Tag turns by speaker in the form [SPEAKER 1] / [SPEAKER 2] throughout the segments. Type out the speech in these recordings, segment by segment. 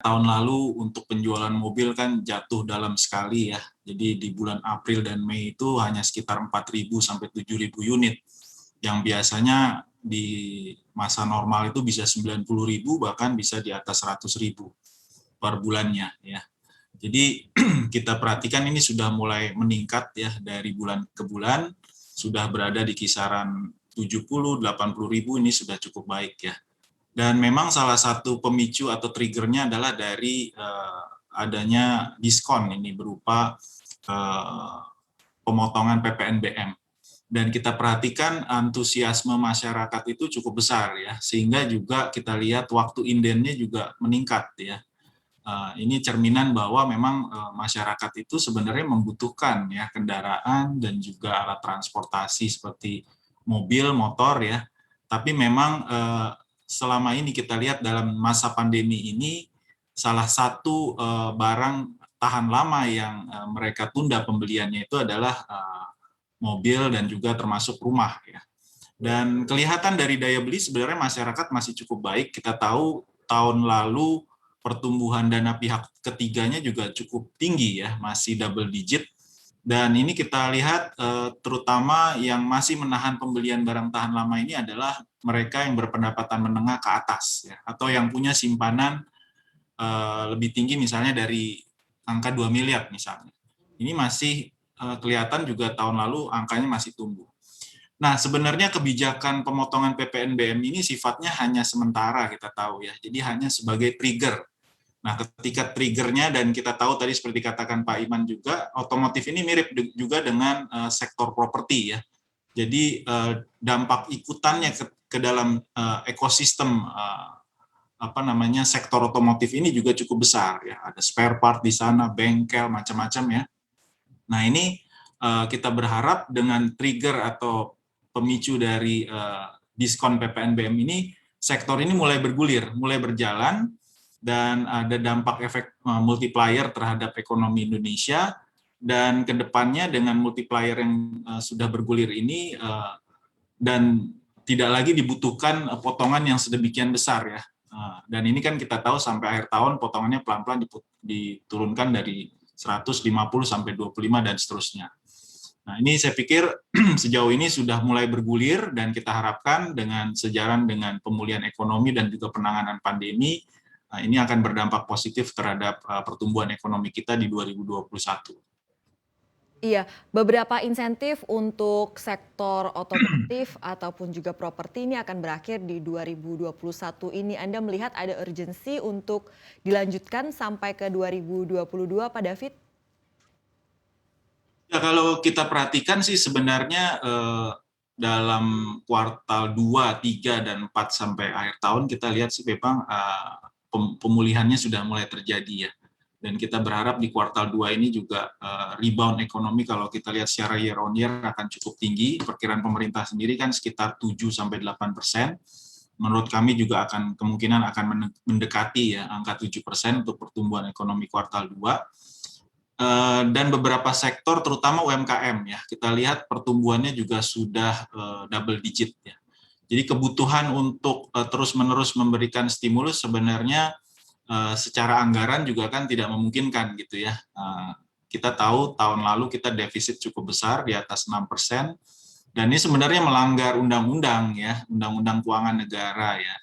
[SPEAKER 1] tahun lalu untuk penjualan mobil kan jatuh dalam sekali ya. Jadi di bulan April dan Mei itu hanya sekitar 4.000 sampai 7.000 unit. Yang biasanya di masa normal itu bisa 90.000 bahkan bisa di atas 100.000 per bulannya ya. Jadi kita perhatikan ini sudah mulai meningkat ya dari bulan ke bulan, sudah berada di kisaran 70-80 ribu, ini sudah cukup baik ya. Dan memang salah satu pemicu atau triggernya adalah dari adanya diskon ini berupa pemotongan PPNBM. Dan kita perhatikan antusiasme masyarakat itu cukup besar ya, sehingga juga kita lihat waktu indennya juga meningkat ya. Ini cerminan bahwa memang masyarakat itu sebenarnya membutuhkan ya kendaraan dan juga alat transportasi seperti mobil, motor ya. Tapi memang selama ini kita lihat dalam masa pandemi ini salah satu barang tahan lama yang mereka tunda pembeliannya itu adalah mobil dan juga termasuk rumah ya. Dan kelihatan dari daya beli sebenarnya masyarakat masih cukup baik. Kita tahu tahun lalu pertumbuhan dana pihak ketiganya juga cukup tinggi ya, masih double digit. Dan ini kita lihat terutama yang masih menahan pembelian barang tahan lama ini adalah mereka yang berpendapatan menengah ke atas ya, atau yang punya simpanan lebih tinggi misalnya dari angka 2 miliar misalnya. Ini masih kelihatan juga tahun lalu angkanya masih tumbuh. Nah, sebenarnya kebijakan pemotongan PPNBM ini sifatnya hanya sementara kita tahu ya. Jadi hanya sebagai trigger. Nah, ketika triggernya dan kita tahu tadi seperti katakan Pak Iman juga, otomotif ini mirip juga dengan sektor properti ya. Jadi dampak ikutannya ke dalam ekosistem sektor otomotif ini juga cukup besar ya. Ada spare part di sana, bengkel, macam-macam ya. Nah, ini kita berharap dengan trigger atau pemicu dari diskon PPNBM ini, sektor ini mulai bergulir, mulai berjalan, dan ada dampak efek multiplier terhadap ekonomi Indonesia, dan kedepannya dengan multiplier yang sudah bergulir ini, dan tidak lagi dibutuhkan potongan yang sedemikian besar ya. Dan ini kan kita tahu sampai akhir tahun potongannya pelan-pelan diturunkan dari 150 sampai 25 dan seterusnya. Nah, ini saya pikir sejauh ini sudah mulai bergulir dan kita harapkan dengan sejalan dengan pemulihan ekonomi dan juga penanganan pandemi, ini akan berdampak positif terhadap pertumbuhan ekonomi kita di 2021.
[SPEAKER 2] Iya, beberapa insentif untuk sektor otomotif ataupun juga properti ini akan berakhir di 2021 ini. Anda melihat ada urgensi untuk dilanjutkan sampai ke 2022, Pak David?
[SPEAKER 1] Ya, kalau kita perhatikan sih sebenarnya dalam kuartal 2, 3, dan 4 sampai akhir tahun kita lihat sih memang pemulihannya sudah mulai terjadi ya. Dan kita berharap di kuartal 2 ini juga rebound ekonomi kalau kita lihat secara year on year akan cukup tinggi. Perkiraan pemerintah sendiri kan sekitar 7-8%. Menurut kami juga kemungkinan akan mendekati ya angka 7% untuk pertumbuhan ekonomi kuartal 2. Dan beberapa sektor terutama UMKM ya, kita lihat pertumbuhannya juga sudah double digit ya. Jadi kebutuhan untuk terus-menerus memberikan stimulus sebenarnya secara anggaran juga kan tidak memungkinkan gitu ya. Kita tahu tahun lalu kita defisit cukup besar di atas 6%, dan ini sebenarnya melanggar undang-undang ya, Undang-Undang Keuangan Negara ya.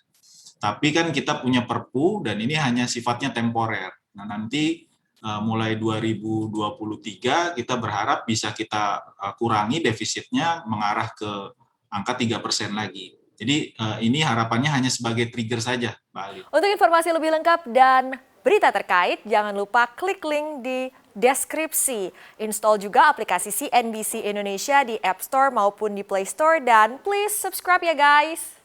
[SPEAKER 1] Tapi kan kita punya Perpu dan ini hanya sifatnya temporer. Nah, nanti mulai 2023 kita berharap bisa kita kurangi defisitnya mengarah ke angka 3% lagi. Jadi ini harapannya hanya sebagai trigger saja, Mbak Ali.
[SPEAKER 2] Untuk informasi lebih lengkap dan berita terkait, jangan lupa klik link di deskripsi. Install juga aplikasi CNBC Indonesia di App Store maupun di Play Store, dan please subscribe ya guys.